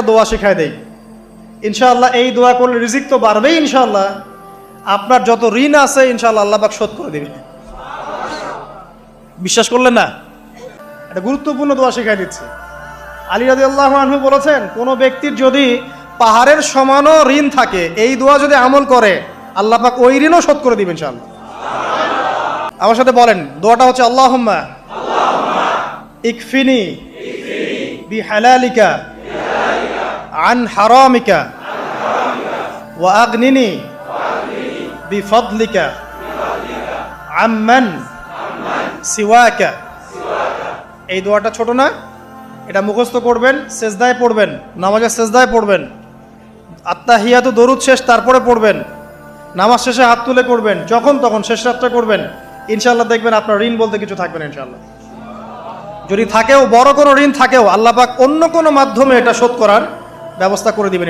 দোয়া শিখাই দেই ইনশাআল্লাহ। এই দোয়া করলে রিজিক তো বাড়বেই ইনশাআল্লাহ। আপনার যত ঋণ আছে ইনশাআল্লাহ আল্লাহ পাক শোধ করে দিবে। বিশ্বাস করলেন না? একটা গুরুত্বপূর্ণ দোয়া শিখাই দিচ্ছি। আলী রাদিয়াল্লাহু আনহু বলেছেন, কোনো ব্যক্তির যদি পাহাড়ের সমানও ঋণ থাকে, এই দোয়া যদি আমল করে আল্লাহ পাক ওই ঋণও শোধ করে দিবেন ইনশাআল্লাহ। আমার সাথে বলেন, দোয়াটা হচ্ছে আল্লাহুম্মা ইকফিনি বিহালালিকা আন হারামিকা ওয়া আগনিনি বিফদলিকা আম্মান সিওয়াকা। এই দোয়াটা ছোট না? এটা মুখস্থ করবেন, সেজদায় পড়বেন, নামাজের সেজদায় পড়বেন, আত্তাহিয়াতু দরুদ শেষ তারপরে পড়বেন, নামাজ শেষে হাত তুলে করবেন, যখন তখন শেষ রাতটা করবেন। ইনশাআল্লাহ দেখবেন আপনার ঋণ বলতে কিছু থাকবে না ইনশাআল্লাহ। যদি থাকেও, বড় কোনো ঋণ থাকেও, আল্লাহ পাক অন্য কোনো মাধ্যমে এটা শোধ করার ব্যবস্থা করে দিবেন।